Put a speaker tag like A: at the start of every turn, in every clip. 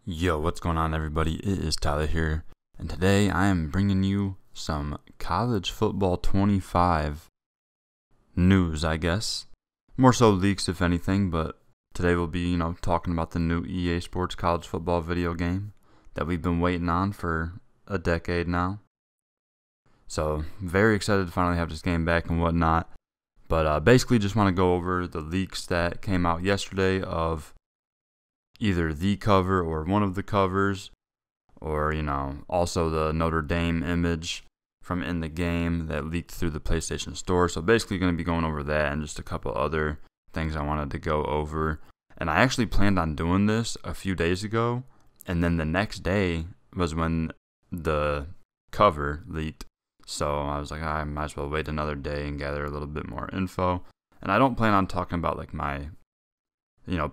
A: Yo, what's going on, everybody? It is Tyler here, and today I am bringing you some college football 25 news, I guess. More so leaks, if anything, but today we'll be, talking about the new EA Sports college football video game that we've been waiting on for a decade now. So, very excited to finally have this game back and whatnot. But basically just want to go over the leaks that came out yesterday of either the cover or one of the covers, or also the Notre Dame image from In the Game that leaked through the PlayStation Store. So basically going to be going over that and just a couple other things I wanted to go over. And I actually planned on doing this a few days ago, and then the next day was when the cover leaked. So I was like, I might as well wait another day and gather a little bit more info. And I don't plan on talking about like my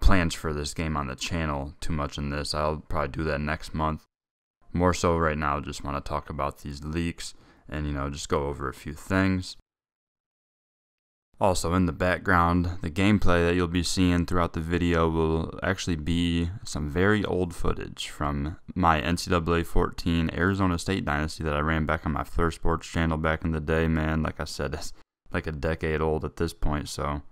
A: plans for this game on the channel too much in this. I'll probably do that next month. More so right now, just want to talk about these leaks and, just go over a few things. Also, in the background, the gameplay that you'll be seeing throughout the video will actually be some very old footage from my NCAA 14 Arizona State Dynasty that I ran back on my Fleur Sports channel back in the day, man. Like I said, it's like a decade old at this point, so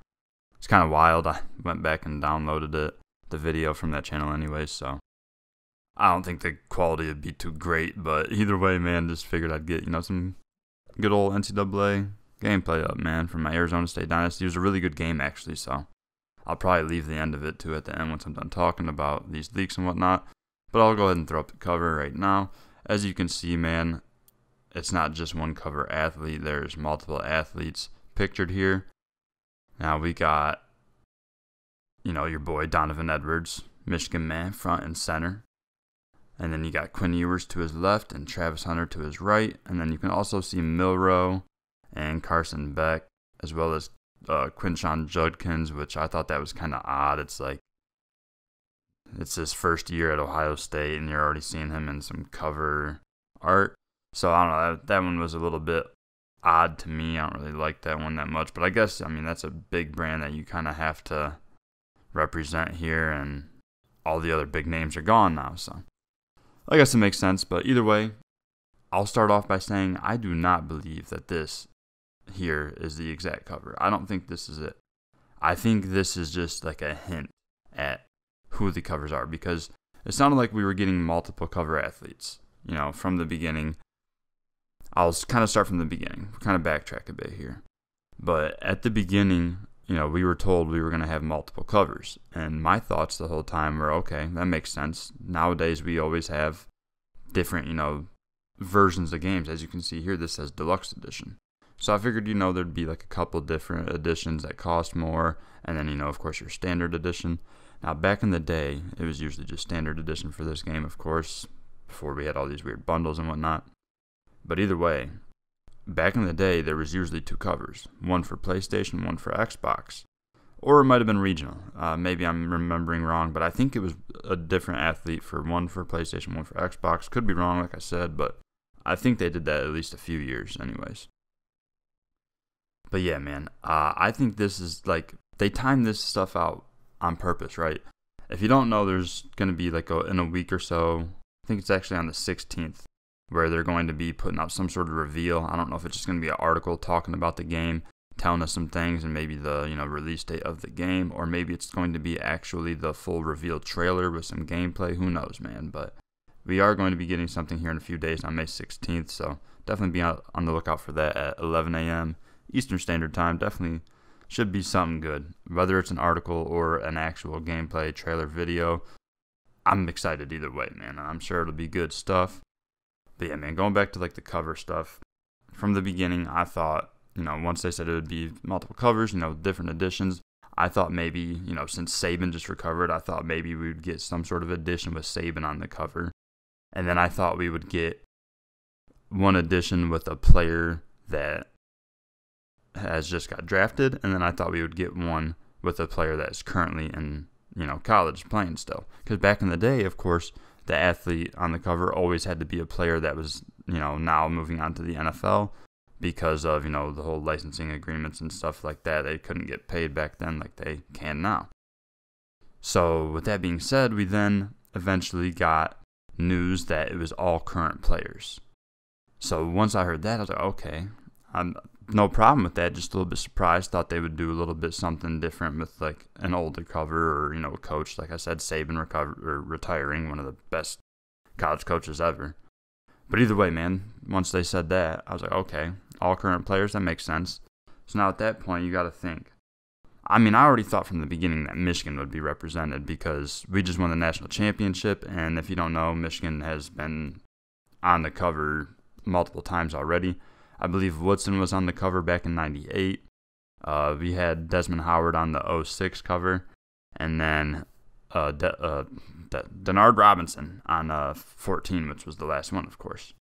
A: it's kind of wild. I went back and downloaded the video from that channel anyways, so I don't think the quality would be too great, but either way, man, just figured I'd get, some good old NCAA gameplay up, man, from my Arizona State Dynasty. It was a really good game, actually, so I'll probably leave the end of it, too, at the end once I'm done talking about these leaks and whatnot, but I'll go ahead and throw up the cover right now. As you can see, man, it's not just one cover athlete. There's multiple athletes pictured here. Now we got, your boy Donovan Edwards, Michigan man, front and center. And then you got Quinn Ewers to his left and Travis Hunter to his right. And then you can also see Milroe and Carson Beck, as well as Quinshon Judkins, which I thought that was kind of odd. It's like, it's his first year at Ohio State, and you're already seeing him in some cover art. So I don't know, that one was a little bit odd to me. I don't really like that one that much, but I guess, that's a big brand that you kind of have to represent here, and all the other big names are gone now, so I guess it makes sense. But either way, I'll start off by saying I do not believe that this here is the exact cover. I don't think this is it. I think this is just like a hint at who the covers are, because it sounded like we were getting multiple cover athletes, from the beginning. I'll kind of start from the beginning, kind of backtrack a bit here. But at the beginning, we were told we were going to have multiple covers. And my thoughts the whole time were, okay, that makes sense. Nowadays, we always have different, versions of games. As you can see here, this says Deluxe Edition. So I figured, there'd be like a couple different editions that cost more. And then, of course, your Standard Edition. Now, back in the day, it was usually just Standard Edition for this game, of course, before we had all these weird bundles and whatnot. But either way, back in the day, there was usually two covers. One for PlayStation, one for Xbox. Or it might have been regional. Maybe I'm remembering wrong, but I think it was a different athlete for one for PlayStation, one for Xbox. Could be wrong, like I said, but I think they did that at least a few years anyways. But yeah, man, I think this is like, they timed this stuff out on purpose, right? If you don't know, there's going to be like in a week or so, I think it's actually on the 16th, where they're going to be putting out some sort of reveal. I don't know if it's just going to be an article talking about the game, telling us some things, and maybe the release date of the game, or maybe it's going to be actually the full reveal trailer with some gameplay. Who knows, man? But we are going to be getting something here in a few days on May 16th, so definitely be on the lookout for that at 11 a.m. Eastern Standard Time. Definitely should be something good, whether it's an article or an actual gameplay trailer video. I'm excited either way, man. I'm sure it'll be good stuff. But yeah, man, going back to like the cover stuff, from the beginning, I thought, once they said it would be multiple covers, different editions, I thought maybe, since Saban just recovered, I thought maybe we would get some sort of edition with Saban on the cover. And then I thought we would get one edition with a player that has just got drafted. And then I thought we would get one with a player that is currently in, college playing still. Because back in the day, of course, the athlete on the cover always had to be a player that was, now moving on to the NFL because of, the whole licensing agreements and stuff like that. They couldn't get paid back then like they can now. So with that being said, we then eventually got news that it was all current players. So once I heard that, I was like, okay, I'm no problem with that. Just a little bit surprised. Thought they would do a little bit something different with like an older cover, or a coach, like I said, Saban retiring, one of the best college coaches ever. But either way, man, once they said that, I was like, okay, all current players, that makes sense. So now at that point, you got to think. I mean, I already thought from the beginning that Michigan would be represented because we just won the national championship, and if you don't know, Michigan has been on the cover multiple times already. I believe Woodson was on the cover back in '98. We had Desmond Howard on the '06 cover, and then Denard Robinson on 14, which was the last one, of course.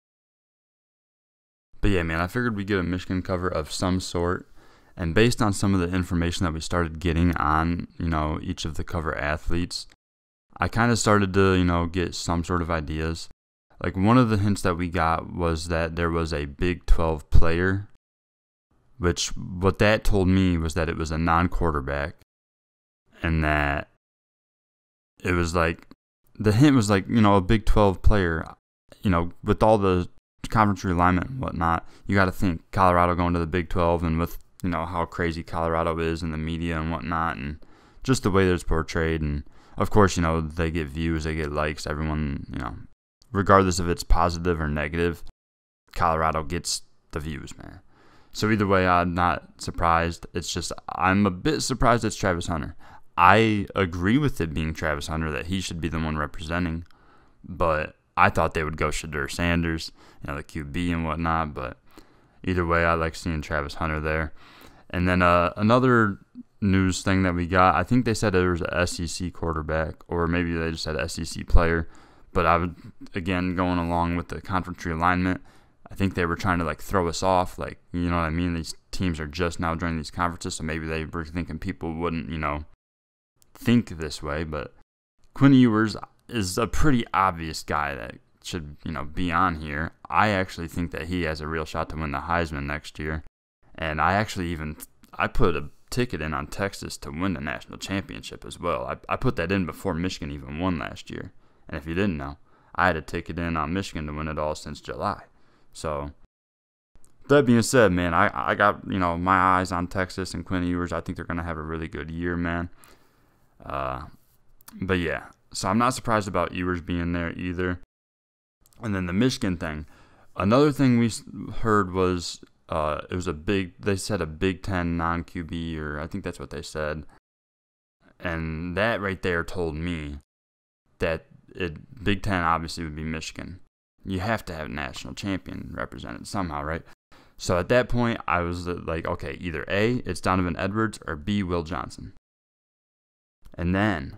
A: But yeah, man, I figured we'd get a Michigan cover of some sort. And based on some of the information that we started getting on, each of the cover athletes, I kind of started to, get some sort of ideas. Like one of the hints that we got was that there was a Big 12 player, which what that told me was that it was a non-quarterback, and that it was like, the hint was like, a Big 12 player, with all the conference realignment and whatnot, you got to think Colorado going to the Big 12, and with how crazy Colorado is in the media and whatnot, and just the way that it's portrayed. And of course, they get views, they get likes, everyone, regardless if it's positive or negative, Colorado gets the views, man. So either way, I'm not surprised. It's just, I'm a bit surprised it's Travis Hunter. I agree with it being Travis Hunter, that he should be the one representing, but I thought they would go Shedeur Sanders, the QB and whatnot, but either way, I like seeing Travis Hunter there. And then another news thing that we got, I think they said there was an SEC quarterback, or maybe they just said SEC player. But I would, again, going along with the conference realignment, I think they were trying to throw us off. You know what I mean? These teams are just now joining these conferences, so maybe they were thinking people wouldn't, think this way. But Quinn Ewers is a pretty obvious guy that should, be on here. I actually think that he has a real shot to win the Heisman next year. And I actually I put a ticket in on Texas to win the national championship as well. I put that in before Michigan even won last year. And if you didn't know, I had a ticket in on Michigan to win it all since July. So, that being said, man, I got, my eyes on Texas and Quinn Ewers. I think they're going to have a really good year, man. But yeah, so I'm not surprised about Ewers being there either. And then the Michigan thing. Another thing we heard was it was they said a Big Ten non-QB, or I think that's what they said. And that right there told me that Big Ten obviously would be Michigan. You have to have a national champion represented somehow, right? So at that point, I was like, okay, either A, it's Donovan Edwards, or B, Will Johnson. And then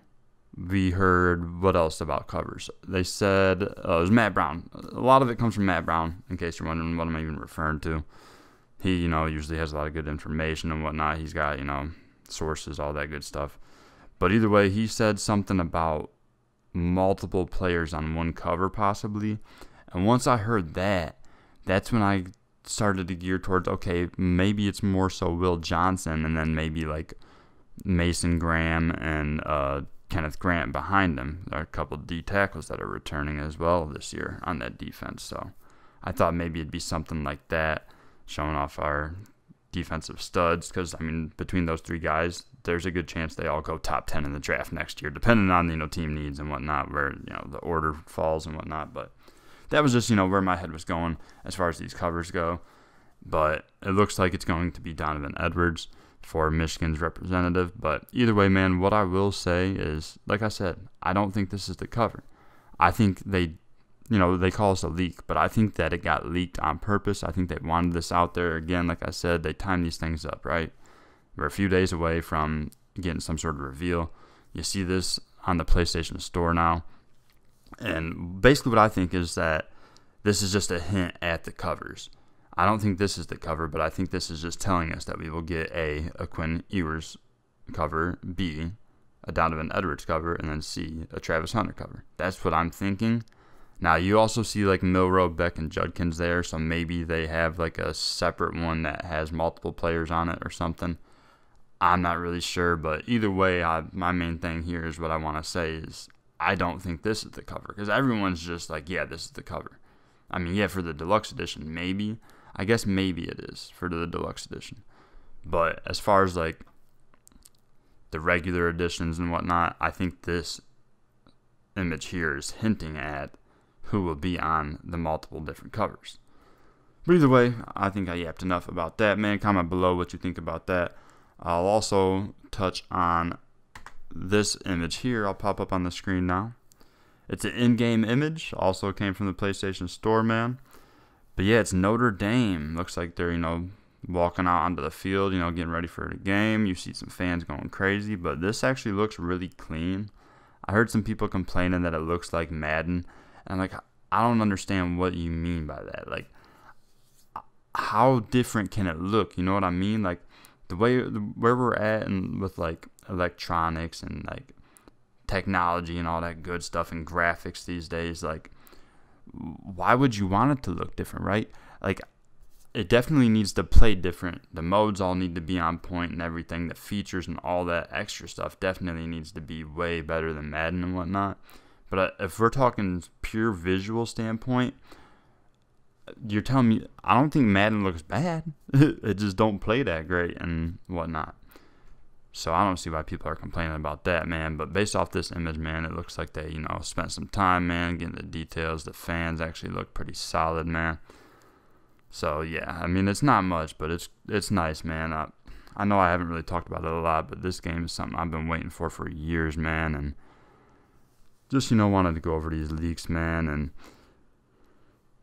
A: we heard what else about covers. They said it was Matt Brown. A lot of it comes from Matt Brown, in case you're wondering what I'm even referring to. He, usually has a lot of good information and whatnot. He's got, sources, all that good stuff. But either way, he said something about multiple players on one cover possibly. And once I heard that, that's when I started to gear towards, okay, maybe it's more so Will Johnson, and then maybe Mason Graham and Kenneth Grant behind him. There are a couple of D tackles that are returning as well this year on that defense. So I thought maybe it'd be something like that, showing off our defensive studs, because between those three guys, there's a good chance they all go top 10 in the draft next year, depending on team needs and whatnot, where the order falls and whatnot. But that was just where my head was going as far as these covers go. But it looks like it's going to be Donovan Edwards for Michigan's representative. But either way, man, what I will say is, like I said, I don't think this is the cover. I think they call us a leak, but I think that it got leaked on purpose. I think they wanted this out there. Again, like I said, they timed these things up, right? We're a few days away from getting some sort of reveal. You see this on the PlayStation Store now. And basically what I think is that this is just a hint at the covers. I don't think this is the cover, but I think this is just telling us that we will get A, Quinn Ewers cover, B, a Donovan Edwards cover, and then C, a Travis Hunter cover. That's what I'm thinking. Now, you also see Milroe, Beck, and Judkins there, so maybe they have a separate one that has multiple players on it or something. I'm not really sure, but either way, my main thing here is what I want to say is I don't think this is the cover, because everyone's just like, yeah, this is the cover. I mean, yeah, for the deluxe edition, maybe. I guess maybe it is for the deluxe edition. But as far as like the regular editions and whatnot, I think this image here is hinting at who will be on the multiple different covers. But either way, I think I yapped enough about that, man. Comment below what you think about that. I'll also touch on this image here. I'll pop up on the screen now. It's an in-game image. Also came from the PlayStation Store, man. But yeah, it's Notre Dame. Looks like they're, walking out onto the field, getting ready for the game. You see some fans going crazy, but this actually looks really clean. I heard some people complaining that it looks like Madden, and like, I don't understand what you mean by that. Like, how different can it look? You know what I mean? Like, where we're at and with like electronics and like technology and all that good stuff and graphics these days, like, why would you want it to look different, right? Like, it definitely needs to play different. The modes all need to be on point and everything. The features and all that extra stuff definitely needs to be way better than Madden and whatnot. But if we're talking pure visual standpoint, you're telling me I don't think Madden looks bad. It just don't play that great and whatnot. So I don't see why people are complaining about that, man. But based off this image, man, it looks like they, spent some time, man, getting the details. The fans actually look pretty solid, man. So yeah, I mean, it's not much, but it's nice, man. I know I haven't really talked about it a lot, but this game is something I've been waiting for years, man. And just, wanted to go over these leaks, man, and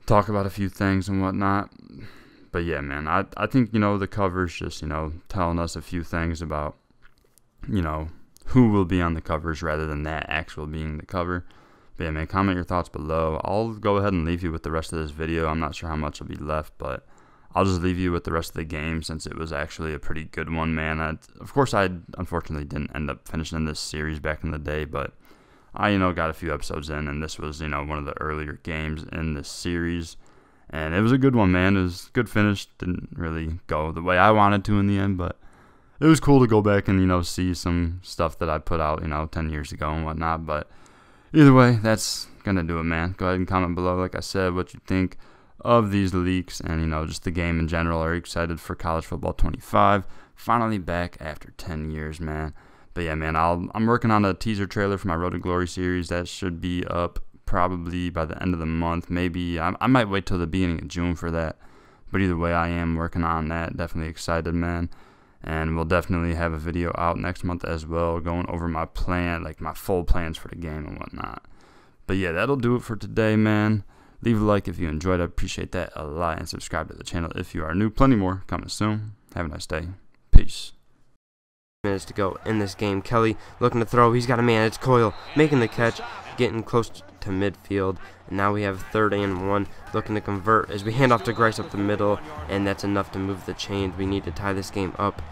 A: talk about a few things and whatnot. But yeah, man, I think, the cover's just, telling us a few things about, who will be on the covers rather than that actual being the cover. But yeah, man, comment your thoughts below. I'll go ahead and leave you with the rest of this video. I'm not sure how much will be left, but I'll just leave you with the rest of the game since it was actually a pretty good one, man. Of course, I unfortunately didn't end up finishing this series back in the day, but I, got a few episodes in, and this was, one of the earlier games in this series. And it was a good one, man. It was a good finish. Didn't really go the way I wanted to in the end, but it was cool to go back and, see some stuff that I put out, 10 years ago and whatnot. But either way, that's going to do it, man. Go ahead and comment below, like I said, what you think of these leaks and, just the game in general. Are you excited for College Football 25? Finally back after 10 years, man. But yeah, man, I'm working on a teaser trailer for my Road to Glory series. That should be up probably by the end of the month. Maybe I might wait till the beginning of June for that. But either way, I am working on that. Definitely excited, man. And we'll definitely have a video out next month as well, going over my plan, like my full plans for the game and whatnot. But yeah, that'll do it for today, man. Leave a like if you enjoyed. I appreciate that a lot. And subscribe to the channel if you are new. Plenty more coming soon. Have a nice day. Peace.
B: Minutes to go in this game. Kelly looking to throw. He's got a man. It's Coyle making the catch, getting close to midfield. And now we have 3rd and 1, looking to convert as we hand off to Grice up the middle, and that's enough to move the chains. We need to tie this game up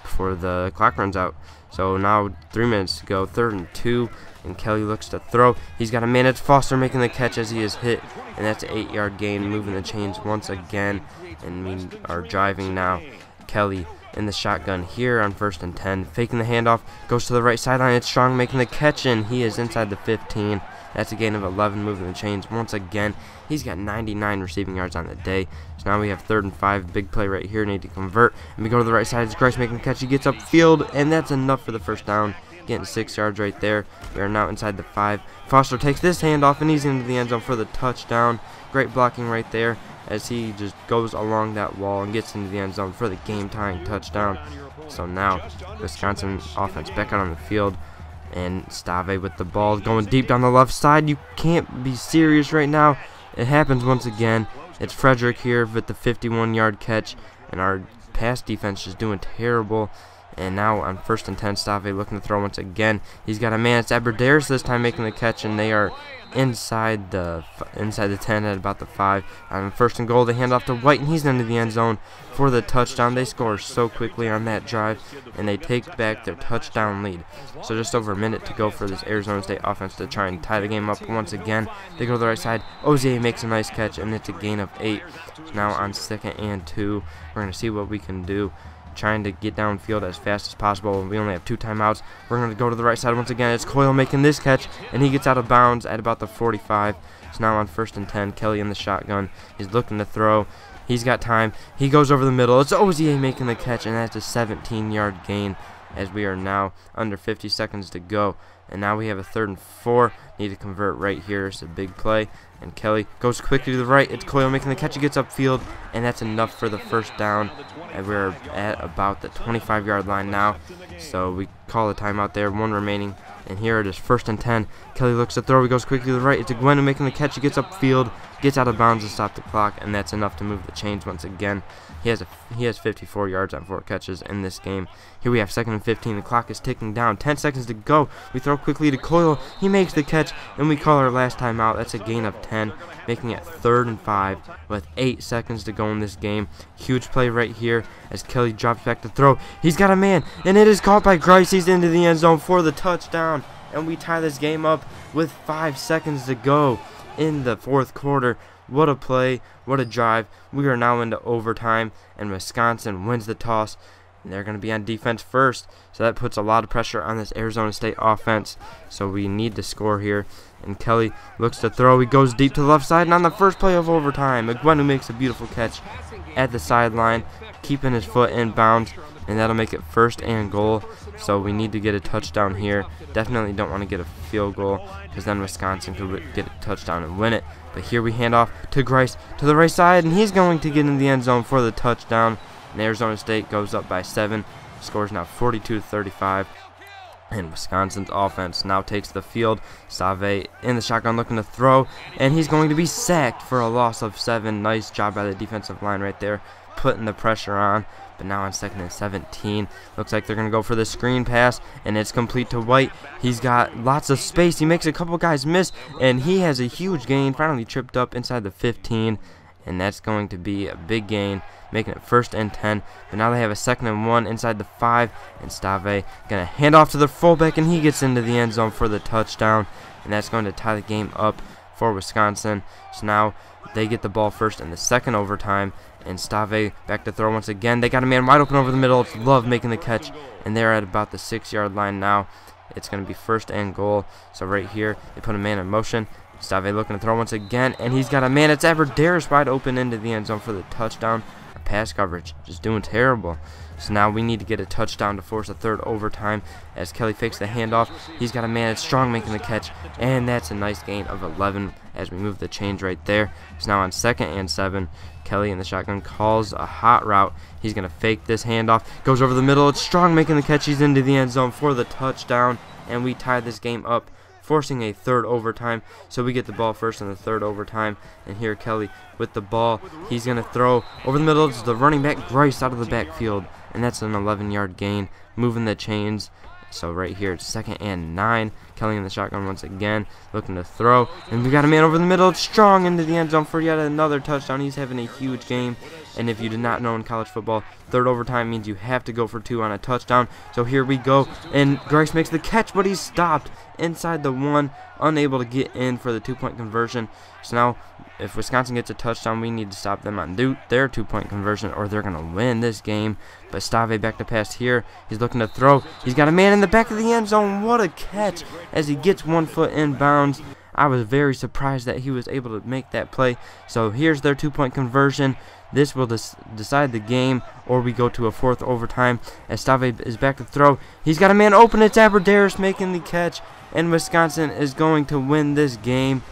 B: before the clock runs out. So now 3 minutes to go. 3rd and 2, and Kelly looks to throw. He's got a man. It's Foster making the catch as he is hit, and that's an 8-yard gain, moving the chains once again. And we are driving now. Kelly in the shotgun here on 1st and 10, faking the handoff, goes to the right sideline. It's Strong making the catch, and he is inside the 15. That's a gain of 11, moving the chains once again. He's got 99 receiving yards on the day. So now we have 3rd and 5, big play right here, need to convert. And we go to the right side, it's Grice making the catch. He gets upfield, and that's enough for the first down. Getting 6 yards right there. We are now inside the 5. Foster takes this handoff, and he's into the end zone for the touchdown. Great blocking right there as he just goes along that wall and gets into the end zone for the game-tying touchdown. So now Wisconsin offense back out on the field. And Stave with the ball going deep down the left side. You can't be serious right now. It happens once again. It's Frederick here with the 51-yard catch. And our pass defense is doing terrible. And now on 1st and 10, Stave looking to throw once again. He's got a man. It's Aberdaris this time making the catch. And they are inside the 10 at about the 5. On 1st and goal, they hand off to White, and he's into the end zone for the touchdown. They score so quickly on that drive, and they take back their touchdown lead. So just over a minute to go for this Arizona State offense to try and tie the game up once again. They go to the right side. Ozier makes a nice catch, and it's a gain of 8. Now on 2nd and 2, we're going to see what we can do. trying to get downfield as fast as possible. We only have 2 timeouts. We're going to go to the right side once again. It's Coyle making this catch, and he gets out of bounds at about the 45. It's now on 1st and 10. Kelly in the shotgun. He's looking to throw. He's got time. He goes over the middle. It's Ozier making the catch, and that's a 17-yard gain as we are now under 50 seconds to go. And now we have a 3rd and 4. Need to convert right here. It's a big play. And Kelly goes quickly to the right. It's Coyle making the catch. He gets upfield, and that's enough for the 1st down. And we're at about the 25-yard line now. So we call a timeout there. 1 remaining. And here it is, 1st and 10. Kelly looks to throw. He goes quickly to the right. It's Gwen making the catch. He gets upfield, gets out of bounds to stop the clock, and that's enough to move the chains once again. He has 54 yards on 4 catches in this game. Here we have 2nd and 15. The clock is ticking down. 10 seconds to go. We throw quickly to Coyle. He makes the catch, and we call our last timeout. That's a gain of 10, making it 3rd and 5 with 8 seconds to go in this game. Huge play right here as Kelly drops back to throw. He's got a man, and it is caught by Grice. He's into the end zone for the touchdown, and we tie this game up with 5 seconds to go in the 4th quarter. What a play, what a drive. We are now into overtime, and Wisconsin wins the toss. And they're going to be on defense first, so that puts a lot of pressure on this Arizona State offense. So we need to score here. And Kelly looks to throw. He goes deep to the left side, and on the first play of overtime, Gwen makes a beautiful catch at the sideline, keeping his foot in bounds, and that'll make it 1st and goal. So we need to get a touchdown here. Definitely don't want to get a field goal, because then Wisconsin could get a touchdown and win it. But here we hand off to Grice to the right side, and he's going to get in the end zone for the touchdown. And Arizona State goes up by 7. Scores now 42-35. And Wisconsin's offense now takes the field. Save in the shotgun looking to throw, and he's going to be sacked for a loss of 7. Nice job by the defensive line right there, putting the pressure on. But now on 2nd and 17, looks like they're going to go for the screen pass, and it's complete to White. He's got lots of space. He makes a couple guys miss, and he has a huge gain, finally tripped up inside the 15, and that's going to be a big gain, making it 1st and 10. But now they have a 2nd and 1 inside the 5, and Stave going to hand off to the fullback, and he gets into the end zone for the touchdown, and that's going to tie the game up for Wisconsin. So now they get the ball first in the 2nd overtime, and Stave back to throw once again. They got a man wide open over the middle. It's Love making the catch, and they're at about the 6-yard line now. It's going to be 1st and goal. So right here, they put a man in motion. Stave looking to throw once again, and he's got a man. It's Aberderis wide open into the end zone for the touchdown. Our pass coverage just doing terrible. So now we need to get a touchdown to force a 3rd overtime as Kelly fakes the handoff. He's got a man. It's Strong making the catch, and that's a nice gain of 11 as we move the chains right there. It's now on 2nd and 7. Kelly in the shotgun calls a hot route. He's going to fake this handoff. Goes over the middle. It's Strong making the catch. He's into the end zone for the touchdown, and we tie this game up, forcing a 3rd overtime. So we get the ball first in the 3rd overtime, and here Kelly with the ball. He's going to throw over the middle. It's the running back Grice out of the backfield, and that's an 11-yard gain, moving the chains. So right here, it's 2nd and 9. Kelly in the shotgun once again, looking to throw. And we got a man over the middle. It's Strong into the end zone for yet another touchdown. He's having a huge game. And if you did not know in college football, 3rd overtime means you have to go for 2 on a touchdown. So here we go. And Grice makes the catch, but he's stopped inside the 1, unable to get in for the 2-point conversion. So now, if Wisconsin gets a touchdown, we need to stop them on their 2-point conversion, or they're going to win this game. But Stave back to pass here. He's looking to throw. He's got a man in the back of the end zone. What a catch as he gets 1 foot in bounds. I was very surprised that he was able to make that play. So here's their 2-point conversion. This will decide the game, or we go to a 4th overtime as Stave is back to throw. He's got a man open. It's Aberderis making the catch, and Wisconsin is going to win this game.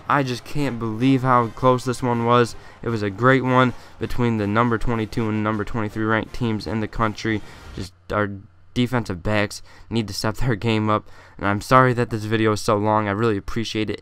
B: I just can't believe how close this one was. It was a great one between the number 22 and number 23 ranked teams in the country. Just our defensive backs need to step their game up. And I'm sorry that this video is so long. I really appreciate it.